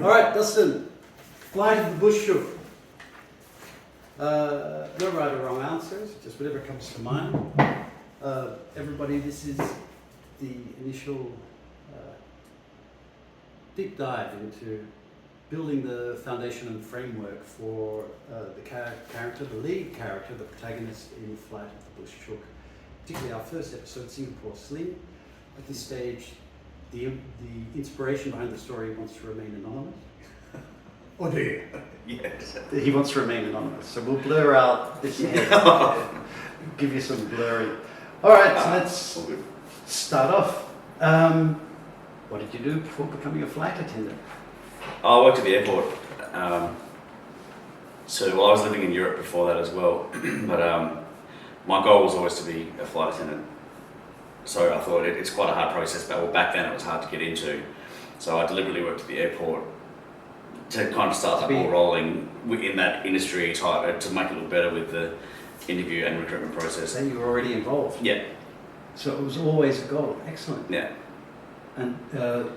All right, Dustin, flight of the Bush Chook. No right or wrong answers, just whatever comes to mind. Everybody, this is the initial deep dive into building the foundation and framework for the character, the lead character, the protagonist in Flight of the Bush Chook. Particularly our first episode, Singapore Sling. At this stage, the inspiration behind the story wants to remain anonymous. Or do you? Yes. He wants to remain anonymous, so we'll blur out this head. Give you some blurry. All right, so let's start off. What did you do before becoming a flight attendant? I worked at the airport. So I was living in Europe before that as well. But my goal was always to be a flight attendant. So I thought it's quite a hard process, but back then it was hard to get into. So I deliberately worked at the airport to kind of start the ball rolling in that industry to make it look better with the interview and recruitment process. So you were already involved? Yeah. So it was always a goal. Excellent. Yeah. And are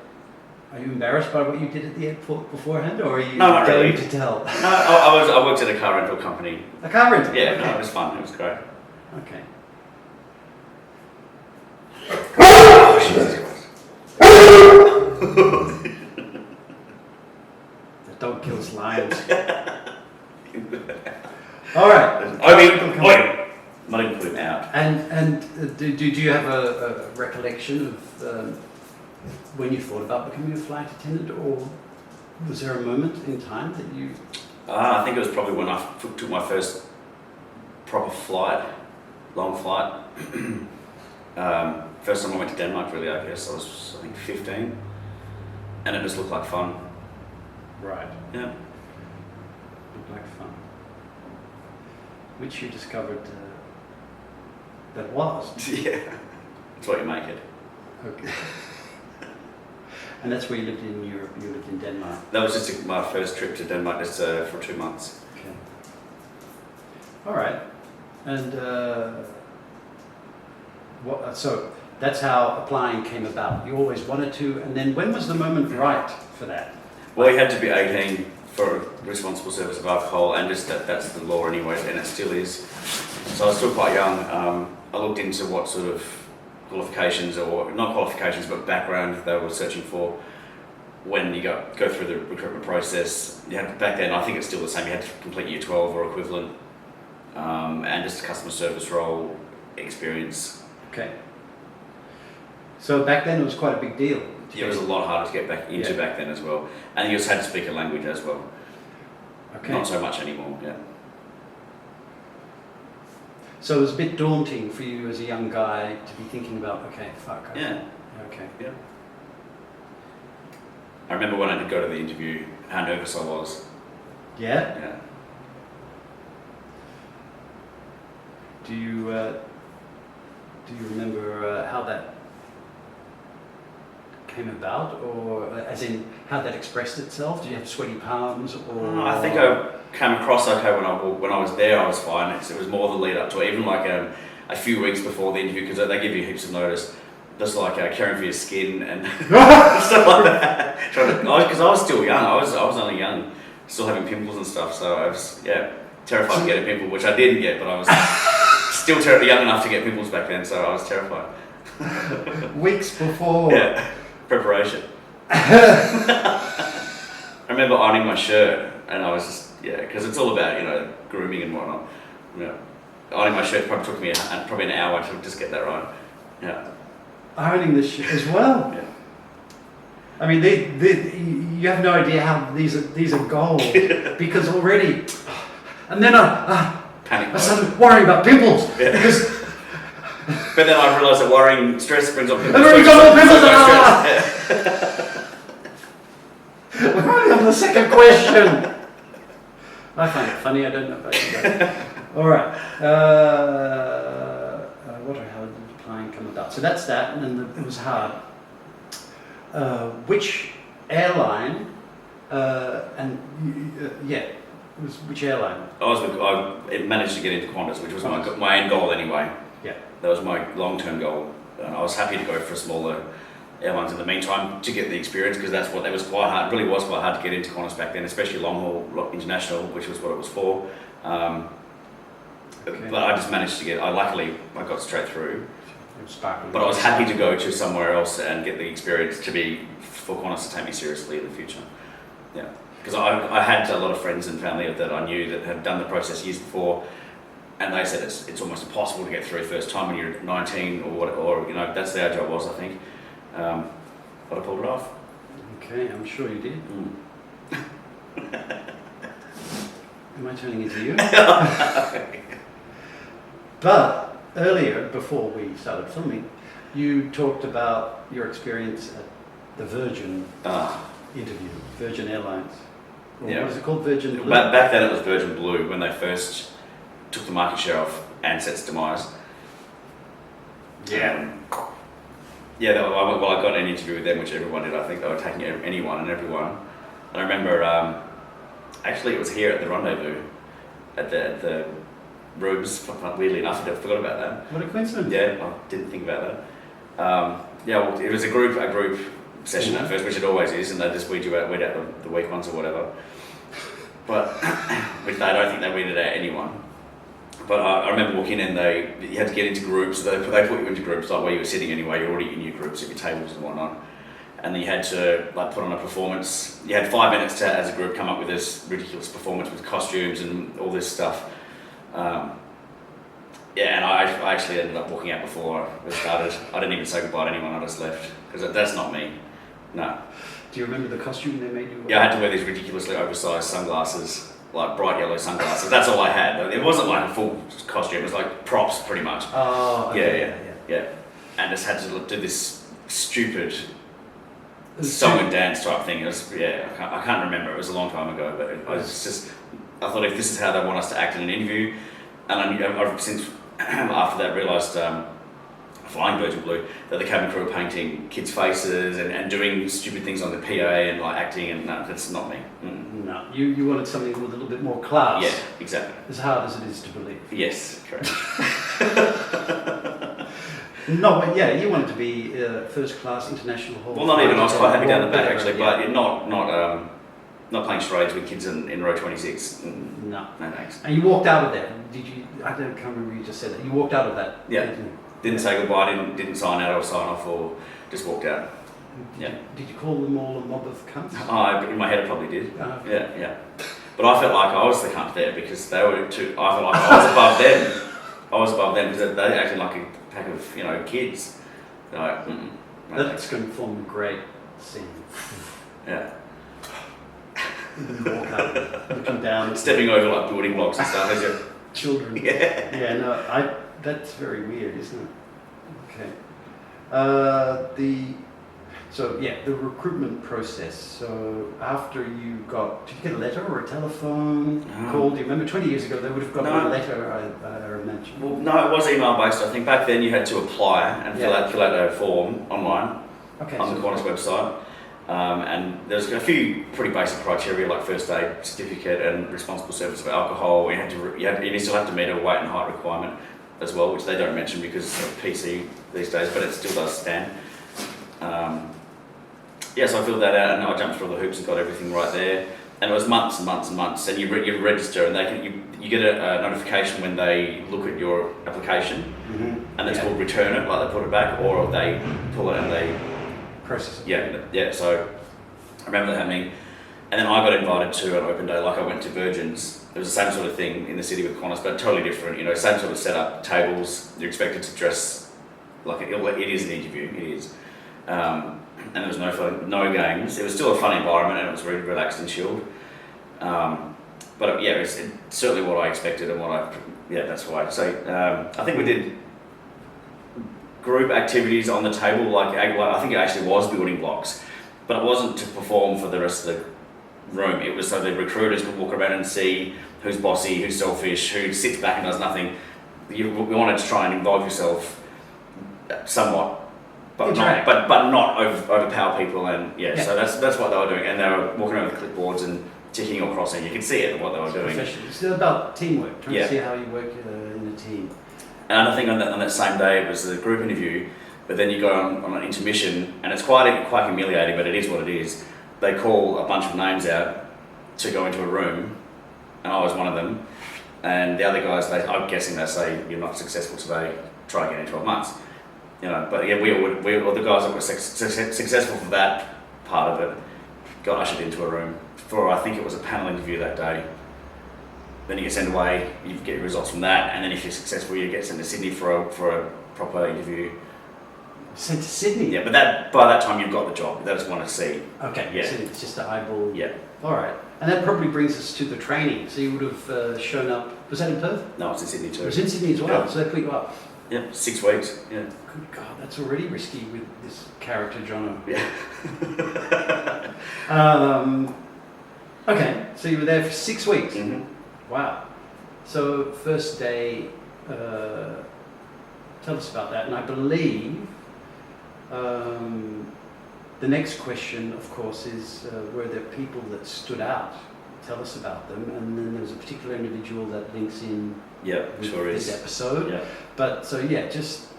you embarrassed by what you did at the airport beforehand, or are you No, not going really. to tell? No, I worked at a car rental company. A car rental? Yeah, Okay. no, it was fun. It was great. Okay. Oh, Jesus Christ. The dog kills lions. All right. I mean, wait. Not even put him out. And do you have a recollection of when you thought about becoming a flight attendant, or was there a moment in time that you? I think it was probably when I took my first proper flight, long flight. First time I went to Denmark, really, I guess. I was, I think, 15. And it just looked like fun. Right. Yeah. Looked like fun. Which you discovered that was. Yeah. That's what you make it. Okay. And that's where you lived in Europe, you lived in Denmark? That was just my first trip to Denmark, just for 2 months. Okay. All right. And so that's how applying came about. You always wanted to, and then when was the moment right for that? Well, you had to be 18 for responsible service of alcohol, and just that's the law anyway, and it still is. So I was still quite young. I looked into what sort of qualifications, or not qualifications, but background they were searching for when you go through the recruitment process. You had, back then, I think it's still the same, you had to complete year 12 or equivalent, and just a customer service role experience. Okay. So back then it was quite a big deal. Yeah, it was a lot harder to get back into back then as well. And you just had to speak a language as well. Okay. Not so much anymore, yeah. So it was a bit daunting for you as a young guy to be thinking about, okay, fuck. Yeah. Okay. Yeah. I remember when I did go to the interview, how nervous I was. Yeah? Yeah. Do you remember how that came about, or as in how that expressed itself? Did you have sweaty palms, or? I think I came across okay when I was there. I was fine. It was more the lead up to it, even like a few weeks before the interview, because they give you heaps of notice, just like caring for your skin and stuff like that. Because I was still young. I was only young, still having pimples and stuff. So I was terrified to get a pimple, which I didn't get, but I was still young enough to get pimples back then. So I was terrified. Weeks before. Yeah. Preparation. I remember ironing my shirt, and I was just because it's all about grooming and whatnot. Ironing my shirt probably took me probably an hour to just get that right. Yeah. Ironing the shirt as well. Yeah. I mean, you have no idea how these are gold because already, and then I started worrying about pimples because. But then I realised that worrying stress brings on pimples. We're only on the second question. I find it funny. I don't know about you. All right. How did applying come about? So that's that, and then it was hard. Which airline? Which airline? I managed to get into Qantas, which was my end goal anyway. Yeah. That was my long-term goal. I was happy to go for a smaller airlines in the meantime to get the experience, because that's what it was quite hard. It really was quite hard to get into Qantas back then, especially long haul international, which was what it was for. Okay. But I just managed to get. Luckily I got straight through. Sparkling. But I was happy to go to somewhere else and get the experience for Qantas to take me seriously in the future. Yeah, because I had a lot of friends and family that I knew that had done the process years before, and they said it's almost impossible to get through first time when you're 19 or that's the age I was, I think. But I pulled it off. Okay, I'm sure you did. Am I turning into you? But earlier, before we started filming, you talked about your experience at the Virgin interview, Virgin Airlines. Or Yeah. what is it called? Virgin Blue? Back then it was Virgin Blue when they first took the market share off Ansett demise. Yeah. I got an interview with them, which everyone did. I think they were taking anyone and everyone. And I remember, actually, it was here at the Rendezvous, at the rooms. Weirdly enough, I forgot about that. What a coincidence. Yeah, I didn't think about that. It was a group session at first, which it always is, and they just weed out the weak ones or whatever. But which I don't think they weeded out anyone. But I remember walking in, you had to get into groups. They put you into groups like where you were sitting anyway. You're already in your groups at your tables and whatnot. And then you had to put on a performance. You had 5 minutes to, as a group, come up with this ridiculous performance with costumes and all this stuff. And I actually ended up walking out before it started. I didn't even say goodbye to anyone. I just left because that's not me. No. Do you remember the costume they made you wear? Yeah, I had to wear these ridiculously oversized sunglasses. Like bright yellow sunglasses. That's all I had. It wasn't like a full costume. It was like props, pretty much. Oh, okay. Yeah. And just had to do this stupid song and dance type thing. It was, I can't remember. It was a long time ago, but I thought if this is how they want us to act in an interview, and I've since after that realised, flying Virgin Blue, that the cabin crew were painting kids' faces and doing stupid things on the PA and like acting, and no, that's not me. No, you wanted something with a little bit more class. Yeah, exactly. As hard as it is to believe. Yes, correct. No, but yeah, you wanted to be first class international hall. Well, not even. I was quite happy down the back actually, yeah. but not playing charades with kids in row 26. No. No thanks. And you walked out of there. Did you? I can't remember. You just said that. You walked out of that. Yeah. Didn't say goodbye. Didn't sign out or sign off, or just walked out. Yeah. Did you call them all a mob of cunts? In my head, I probably did. Okay. Yeah. But I felt like I was the cunt there because they were too. I felt like I was above them. I was above them because they acted like a pack of kids. Like, That's going to form a great scene. Yeah. Walk up, looking down, Stepping over like building blocks and stuff as your children. Yeah. Yeah. No, that's very weird, isn't it? Okay. The recruitment process. So after you did you get a letter or a telephone call? Do you remember 20 years ago they would have got a letter? I imagine. Well, no, it was email based. I think back then you had to apply and fill out a form online on the Qantas website. And there's a few pretty basic criteria like first aid certificate and responsible service of alcohol. You still have to meet a weight and height requirement as well, which they don't mention because of PC these days, but it still does stand. So I filled that out and I jumped through all the hoops and got everything right there. And it was months and months and months. And you register and you get a notification when they look at your application, and it's called return it, like they put it back, or they pull it and they process it. Yeah. So I remember that happening, and then I got invited to an open day. Like I went to Virgin's. It was the same sort of thing in the city with Qantas, but totally different. Same sort of setup, tables. You're expected to dress like it is an interview. It is. And there was no games. It was still a fun environment and it was really relaxed and chilled. But it's certainly what I expected and that's why. So I think we did group activities on the table, like I think it actually was building blocks, but it wasn't to perform for the rest of the room. It was so the recruiters could walk around and see who's bossy, who's selfish, who sits back and does nothing. We wanted to try and involve yourself somewhat. But not overpower people, and so that's what they were doing, and they were walking around with clipboards and ticking or crossing. You could see it what they were doing. It's still about teamwork, trying to see how you work in a team. And I think on that same day it was the group interview. But then you go on an intermission, and it's quite humiliating, but it is what it is. They call a bunch of names out to go into a room, and I was one of them. And the other guys, I'm guessing they say, you're not successful today, try again in 12 months. You know, but yeah, we all the guys that were successful for that part of it got ushered into a room for, I think it was a panel interview that day. Then you get sent away, you get your results from that, and then if you're successful, you get sent to Sydney for a proper interview. Sent to Sydney? Yeah, but by that time you've got the job. They just want to see. Okay, yeah. So it's just an eyeball. Yeah. All right. And that probably brings us to the training. So you would have shown up, was that in Perth? No, it's in Sydney too. It was in Sydney as well, Yeah. so they put you up. Yeah, 6 weeks. Yeah. Good God, that's already risky with this character, Jono. Yeah. Okay, so you were there for 6 weeks. Mm-hmm. Wow. So first day, tell us about that. And I believe the next question, of course, is were there people that stood out? Tell us about them. And then there's a particular individual that links in Yeah, with sure this is. episode. Yeah. But so yeah, just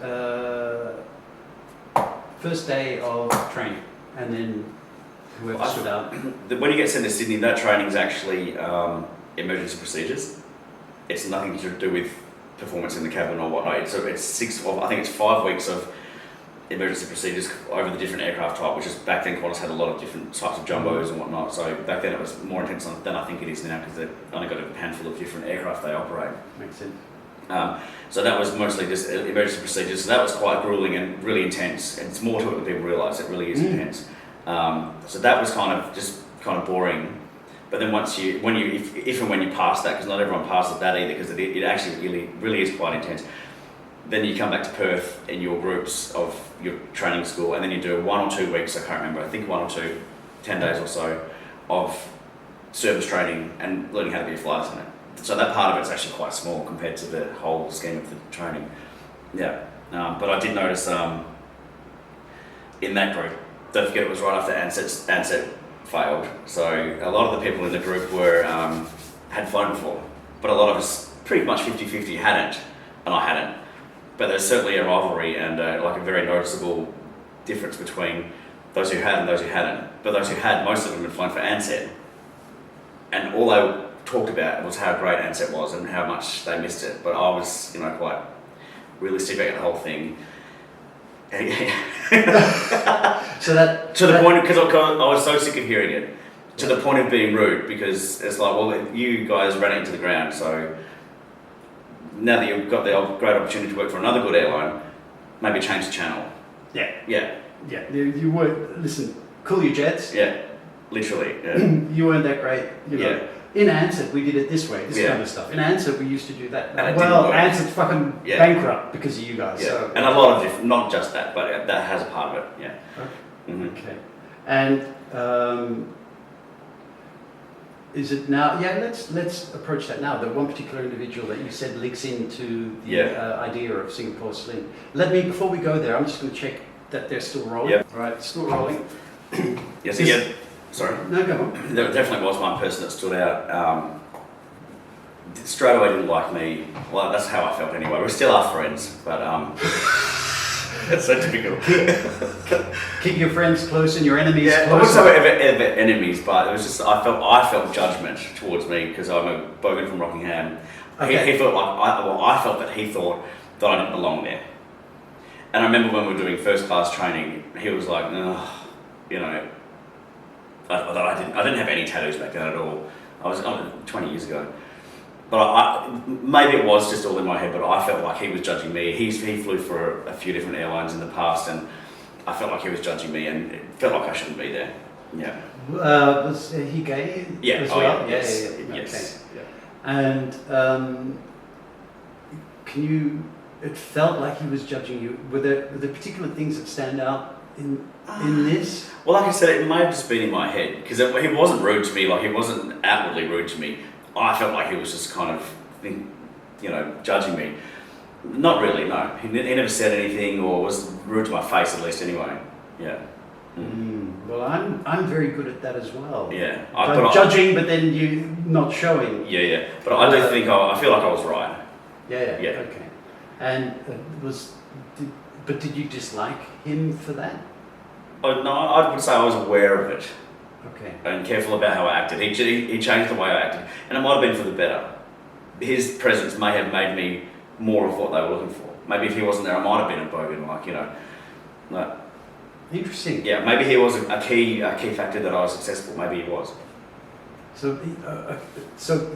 first day of training, and then whoever stood out. When you get sent to Sydney, that training is actually emergency procedures. It's nothing to do with performance in the cabin or whatnot. So it's I think it's 5 weeks of emergency procedures over the different aircraft type, which is back then Qantas had a lot of different types of jumbos and whatnot. So back then it was more intense than I think it is now because they've only got a handful of different aircraft they operate. Makes sense. So that was mostly just emergency procedures. So that was quite grueling and really intense. And it's more to it than people realise. It really is intense. So that was kind of boring. But then if and when you pass that, because not everyone passes that either, because it actually really is quite intense. Then you come back to Perth in your groups of your training school, and then you do 1 or 2 weeks, I can't remember, I think 1 or 2, 10 days or so, of service training and learning how to be a flight attendant. So that part of it's actually quite small compared to the whole scheme of the training. Yeah, but I did notice in that group, don't forget it was right after Ansett failed. So a lot of the people in the group had flown before, but a lot of us, pretty much 50-50, hadn't, and I hadn't. But there's certainly a rivalry and like a very noticeable difference between those who had and those who hadn't. But those who had, most of them had flown for Ansett, and all they talked about was how great Ansett was and how much they missed it. But I was, quite realistic about the whole thing. So that to the point, because I was so sick of hearing it, to the point of being rude, because it's like, well, you guys ran it into the ground, so now that you've got the great opportunity to work for another good airline, maybe change the channel. Yeah. Yeah. Yeah. You weren't, listen, cool your jets. Yeah. Literally. Yeah. You weren't that great. Yeah. In Ansett, we did it this way, this Yeah. kind of stuff. In Ansett, we used to do that. And it Well, didn't work. Ansett's fucking Yeah. bankrupt because of you guys. Yeah. So. And a lot of different, not just that, but that has a part of it. Yeah. Okay. Mm-hmm. Okay. And is it now? Yeah, let's approach that now. The one particular individual that you said links into the idea of Singapore Sling. Before we go there, I'm just going to check that they're still rolling. Yep. All right, still rolling. Yes. Yeah. Sorry. No, go on. There definitely was one person that stood out. Straight away didn't like me. Well, that's how I felt anyway. We still are friends, but it's so typical. Keep your friends close and your enemies Yeah, I closer. wouldn't say ever enemies, but it was just I felt judgment towards me because I'm a bogan from Rockingham. Okay. He felt like I felt that he thought that I didn't belong there. And I remember when we were doing first class training, he was like, I didn't have any tattoos back then at all. I was 20 years ago. But maybe it was just all in my head, but I felt like he was judging me. He flew for a few different airlines in the past, and I felt like he was judging me, and it felt like I shouldn't be there. Yeah. Was he gay Yeah. as Oh, well? yeah. Yes. Yeah. Yes. Okay. And it felt like he was judging you. Were there particular things that stand out in this? Well, like I said, it may have just been in my head, because he wasn't rude to me, like he wasn't outwardly rude to me. I felt like he was just kind of, judging me. Not really, no. He never said anything or was rude to my face, at least, anyway. Yeah. Well, I'm very good at that as well. Yeah. Judging, but then you not showing. Yeah. But I do think I feel like I was right. Yeah. Yeah. Okay. And But did you dislike him for that? Oh, no, I would say I was aware of it Okay. and careful about how I acted. He changed the way I acted, and it might have been for the better. His presence may have made me more of what they were looking for. Maybe if he wasn't there, I might have been a bogan, like, you know. No. Interesting. Yeah, maybe he was a key factor that I was successful. Maybe he was. So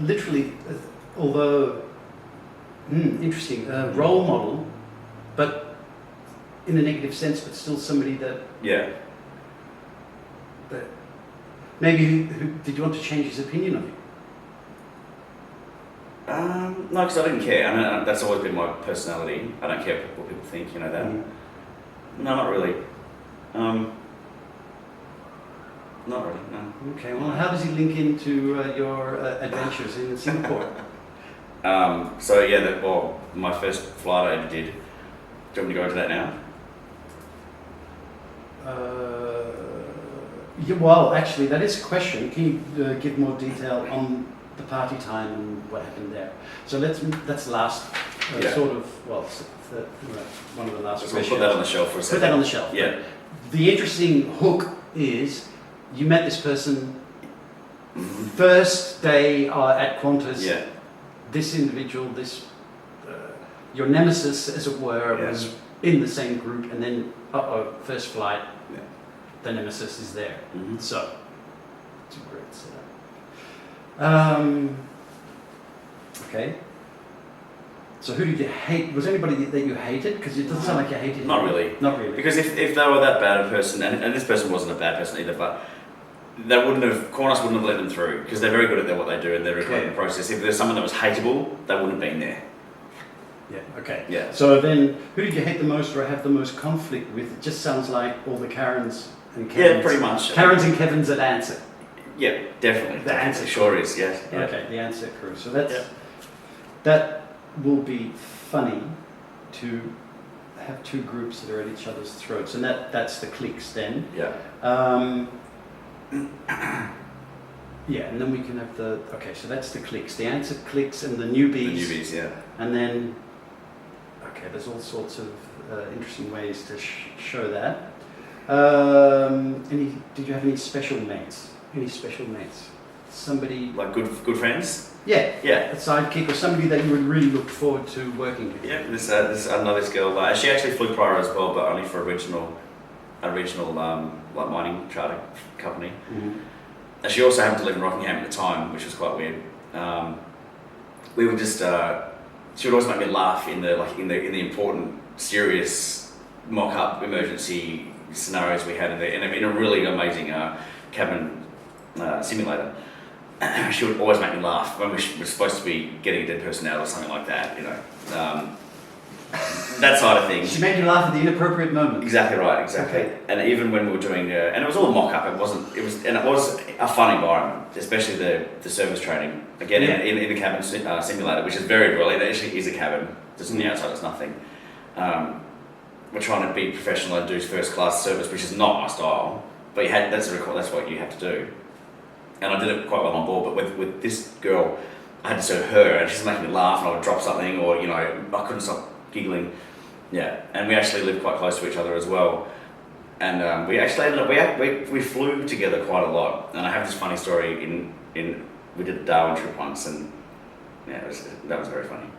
literally, although interesting, role model, but in a negative sense, but still somebody that Yeah. maybe who did you want to change his opinion of you? No, because I didn't care. I mean, that's always been my personality. I don't care what people think, you know that. No, not really. Not really, no. Okay, well, how does he link into your adventures in Singapore? So yeah, my first flight I ever did. Do you want me to go into that now? Yeah, well, actually, that is a question. Can you give more detail on the party time and what happened there? So that's last sort of, one of the last So we'll questions. put that on the shelf for a second. Put that on the shelf. Yeah. The interesting hook is you met this person first day at Qantas. Yeah. This individual, your nemesis, as it were, was in the same group, and then first flight, the nemesis is there. So it's a great setup. Okay. So who did you hate? Was anybody that you hated? Because it doesn't sound like you hated. Not really. Not really. Because if they were that bad a person, and this person wasn't a bad person either, but Qantas wouldn't have let them through because they're very good at what they do and they're recording the process. If there's someone that was hateable, they wouldn't have been there. Yeah, okay. Yeah. So then, who did you hate the most or have the most conflict with? It just sounds like all the Karens and Kevins. Yeah, pretty much. Karens and Kevins that answer. Yeah, definitely. The answer sure is, yes. Yeah. Okay, the answer crew. So that will be funny to have two groups that are at each other's throats, and that's the cliques then. Yeah. Yeah, and then we can have so that's the cliques, the answer cliques and the newbies. The newbies, yeah. And then, there's all sorts of interesting ways to show that. Did you have any special mates? Somebody like good friends. Yeah. Yeah. A sidekick or somebody that you would really look forward to working with. Yeah. This girl. She actually flew prior as well, but only for a regional like mining charter company. And she also happened to live in Rockingham at the time, which was quite weird. We would just she would always make me laugh in the important, serious mock-up emergency scenarios we had in a really amazing cabin simulator. She would always make me laugh when we were supposed to be getting a dead person out or something like that, you know. That side of things. She made you laugh at the inappropriate moment. Exactly right, exactly. Okay. And even when we were doing, and it was all a mock-up. It was a fun environment, especially the service training. Again, in the cabin simulator, which is very real. It actually is a cabin. Just on the outside, it's nothing. We're trying to be professional and do first-class service, which is not my style. But that's what you have to do. And I did it quite well on board. But with this girl, I had to serve her, and she's making me laugh, and I would drop something, or I couldn't stop giggling. Yeah, and we actually lived quite close to each other as well. And we actually ended up we flew together quite a lot. And I have this funny story we did a Darwin trip once, and that was very funny.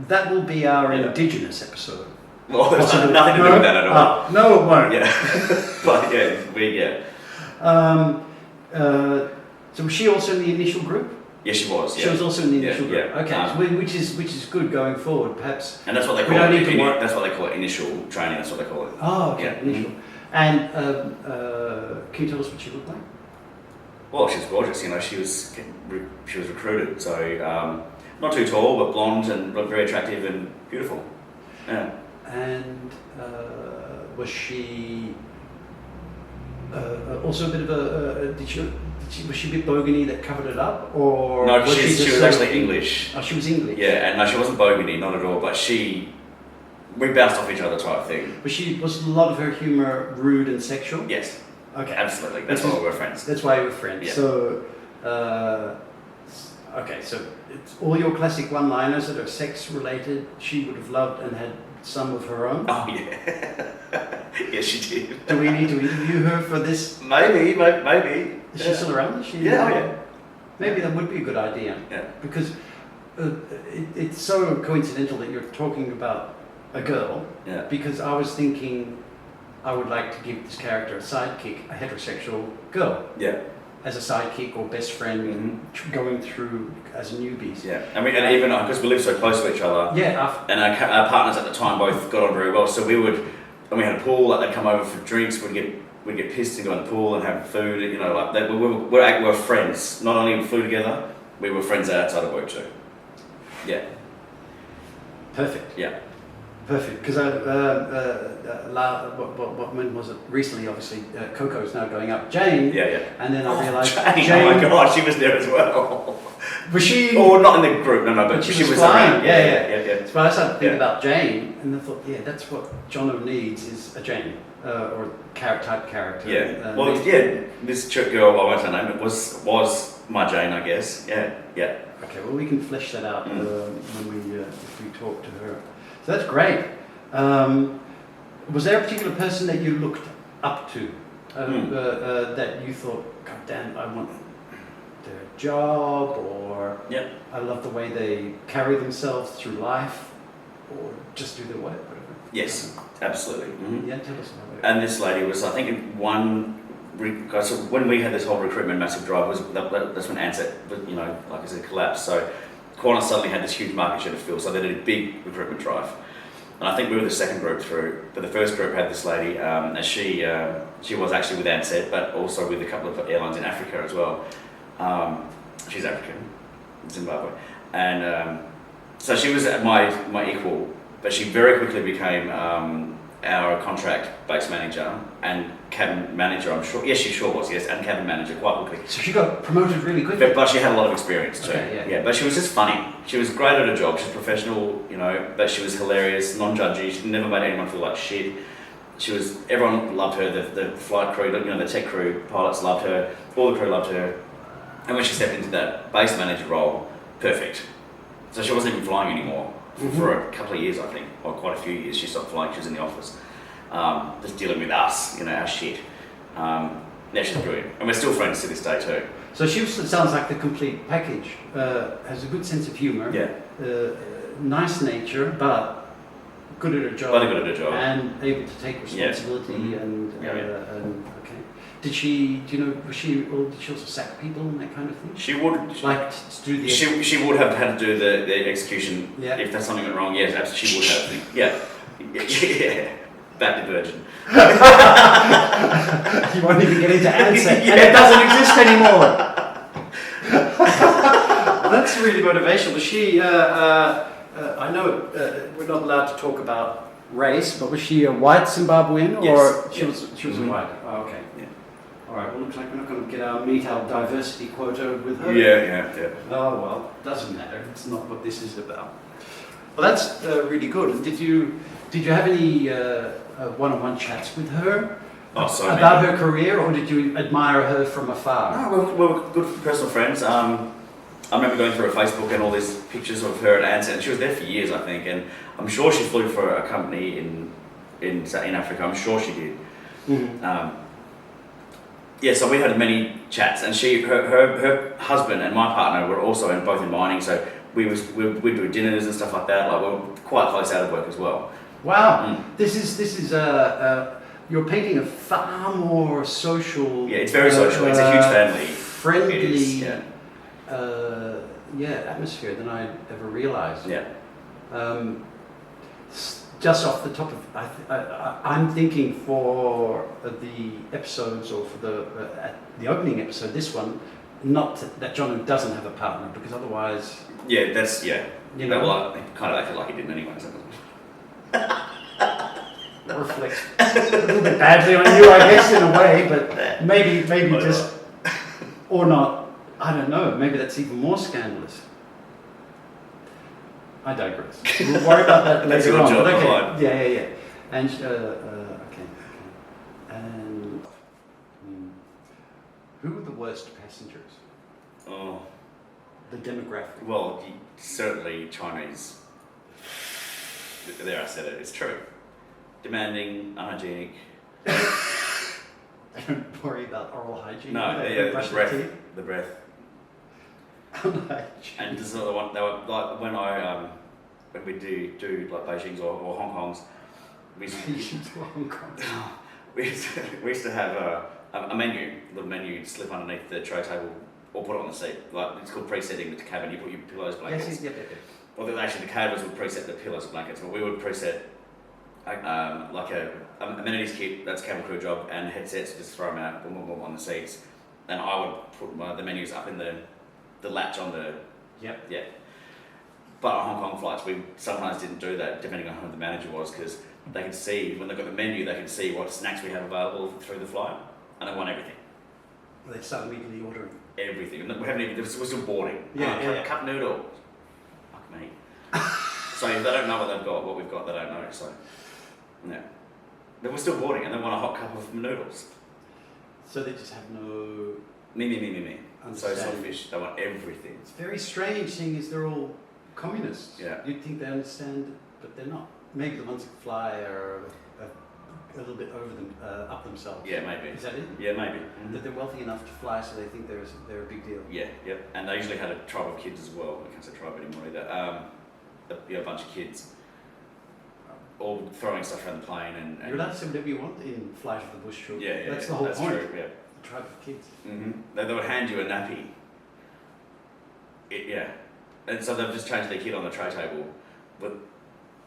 That will be our Indigenous episode. Well, there's nothing to do with that at all. No, it won't. Yeah, but so was she also in the initial group? Yeah, she was. Yeah. She was also in the initial group. Yeah. Okay, so which is good going forward, perhaps. And that's what they call it. That's what they call it. Initial training. That's what they call it. Oh, okay. Yeah. Initial. And can you tell us what she looked like? Well, she's gorgeous. She was recruited, so not too tall, but blonde and very attractive and beautiful. Yeah. And was she also a bit of was she a bit bogany that covered it up, or no? She was actually English. Oh, she was English. Yeah, and no, she wasn't bogany, not at all. But we bounced off each other type thing. Was a lot of her humour rude and sexual? Yes. Okay. Absolutely. That's why we were friends. That's why we were friends. Yeah. So, so it's all your classic one-liners that are sex-related. She would have loved and had some of her own. Oh yeah, yes she did. Do we need to interview her for this? Maybe. Is she still around? Is she? Yeah, oh yeah. Maybe that would be a good idea. Yeah. Because it's so coincidental that you're talking about a girl. Yeah. Because I was thinking I would like to give this character a sidekick, a heterosexual girl, Yeah. as a sidekick or best friend going through as newbies. Yeah. And even because we live so close to each other. Yeah. And our partners at the time both got on very well, so we had a pool. Like they'd come over for drinks. We'd get pissed and go in the pool and have food. You know, like that. We were friends. Not only flew together, we were friends outside of work too. Yeah. Perfect. Yeah. Perfect. Because when was it? Recently, obviously, Coco's now going up. Jane. Yeah. And then I realised Jane. Oh my God, she was there as well. Was she? Or not in the group, no, but she was flying. around. Yeah. So I started thinking about Jane, and I thought, yeah, that's what Jono needs is a Jane, or type character. Yeah. This Chook girl, I won't say her name, it was my Jane, I guess. Yeah. Okay, well, we can flesh that out when if we talk to her. So that's great. Was there a particular person that you looked up to that you thought, God damn, I want their job, or I love the way they carry themselves through life, or just do their work, whatever? Yes, absolutely. Mm-hmm. Yeah, tell us about it. And this lady was, I think, so when we had this whole recruitment massive drive, that's when Ansett, you know, like I said, collapsed. So Qantas suddenly had this huge market share to fill, so they did a big recruitment drive. And I think we were the second group through, but the first group had this lady, and she was actually with Ansett, but also with a couple of airlines in Africa as well. She's African, Zimbabwe, and so she was my equal, but she very quickly became our contract-based manager and cabin manager. I'm sure, yes, she sure was, yes, and cabin manager quite quickly. So she got promoted really quickly. But she had a lot of experience too. Okay, yeah. But she was just funny. She was great at her job. She's professional, you know, but she was hilarious, non-judgy. She never made anyone feel like shit. Everyone loved her. The flight crew, you know, the tech crew, pilots loved her. All the crew loved her. And when she stepped into that base manager role, perfect. So she wasn't even flying anymore for a couple of years, I think, or quite a few years. She stopped flying. She was in the office, just dealing with us, you know, our shit. Now she's brilliant, and we're still friends to this day too. So she sounds like the complete package. Has a good sense of humour. Yeah. Nice nature, but good at her job. And able to take responsibility and okay. Did she also sack people and that kind of thing? She would like to do the. She would have had to do the execution. Yeah. If that's something went wrong, yes, absolutely, she would have. Yeah. Back to Virgin. You won't even get into Ansett, and it doesn't exist anymore. That's really motivational. Was she? I know we're not allowed to talk about race, but was she a white Zimbabwean, or she was a white? Oh, okay. Yeah. All right. Well, looks like we're not going to meet our diversity quota with her. Yeah. Oh well, doesn't matter. It's not what this is about. Well, that's really good. And did you have any one-on-one chats with her about her career, or did you admire her from afar? No, we were good personal friends. I remember going through her Facebook and all these pictures of her at Ansett, and she was there for years, I think. And I'm sure she flew for a company in Africa. I'm sure she did. Mm-hmm. So we had many chats, and her husband and my partner were also both in mining. So we'd do dinners and stuff like that. Like we were quite close out of work as well. Wow, this is you're painting a far more social. Yeah, it's very social. It's a huge family. Friendly. Atmosphere than I ever realised. Yeah. Just off the top of, I'm thinking for the episodes, or for the opening episode, this one, not that Jono doesn't have a partner, because otherwise. Yeah, that's You know. Well, I kind of acted like he didn't anyway. So. That reflects a little bit badly on you, I guess, in a way, but maybe just, or not. I don't know. Maybe that's even more scandalous. I digress. We'll worry about that later on. Job, okay. Yeah. And okay. And who were the worst passengers? Oh. The demographic. Well, certainly Chinese. There, I said it. It's true. Demanding, unhygienic. They don't worry about oral hygiene. No, They yeah, don't brush their teeth. the breath. Unhygienic. And this is the one. They were like when we do like Beijing's or Hong Kong's. We used to, Beijing's or Hong Kong. we used to have a menu, little menu you'd slip underneath the tray table or put it on the seat. Like it's called presetting the cabin. You put your pillows, blankets. Yes. Well, actually, the caterers would preset the pillows and blankets, but we would preset like a amenities kit. That's cabin crew job, and headsets. Just throw them out, boom, boom, boom, on the seats. And I would put the menus up in the latch on the. Yep. Yeah. But on Hong Kong flights, we sometimes didn't do that, depending on who the manager was, because they could see when they got the menu, they could see what snacks we have available through the flight, and they want everything. Well, they start immediately ordering. Everything. We haven't even. We're still boarding. Yeah. Cup noodle. Fuck me. So if they don't know what we've got, they don't know. So, yeah. But we're still boarding, and they want a hot cup of noodles. So they just have no. Me. So Understand. selfish. They want everything. It's very strange, seeing as they're all communists. Yeah. You'd think they understand, but they're not. Maybe the ones that fly are a little bit over them, up themselves. Yeah, maybe. Is that it? Yeah, maybe. Mm-hmm. That they're wealthy enough to fly, so they think they're a big deal. Yeah, yep. And they usually had a tribe of kids as well. I can't say tribe anymore either. A bunch of kids, all throwing stuff around the plane and. You're allowed to say whatever you want in Flight of the Bush Chook. Yeah. That's the whole that's point. True, yeah. The tribe of kids. Mm-hmm. They would hand you a nappy. Yeah. And so they've just changed their kit on the tray table, but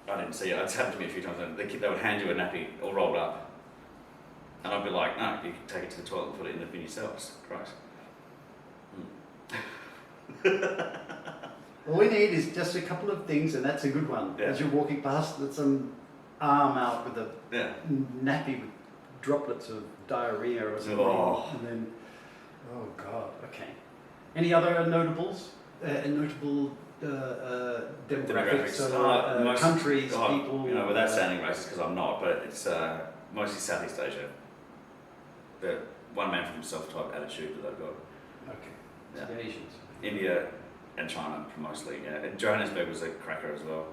I didn't see it. It's happened to me a few times. They would hand you a nappy all rolled up, and I'd be like, "No, you can take it to the toilet and put it in the bin yourselves." Christ. All we need is just a couple of things, and that's a good one. Yeah. As you're walking past, that's some arm out with a nappy with droplets of diarrhea or something, and then, oh god, okay. Any other notables? Notable demographics, or countries, people? You know, without sounding racist, because I'm not, but it's mostly Southeast Asia. The one man for himself type attitude that they've got. Okay, Yeah. so the Asians. India and China mostly. Yeah, and Johannesburg was a cracker as well.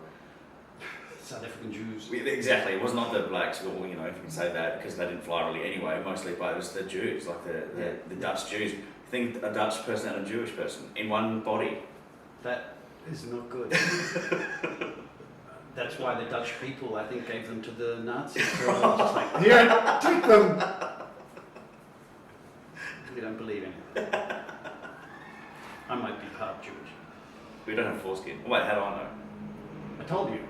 South African Jews. Exactly, it was not the blacks, or you know, if you can say that, because they didn't fly really anyway. Mostly, but it was the Jews, like the Dutch Jews. Think a Dutch person and a Jewish person in one body. That is not good. That's why the Dutch people, I think, gave them to the Nazis. They're all just like, here, take them. We don't believe in it. I might be part Jewish. We don't have foreskin. Wait, how do I know? I told you.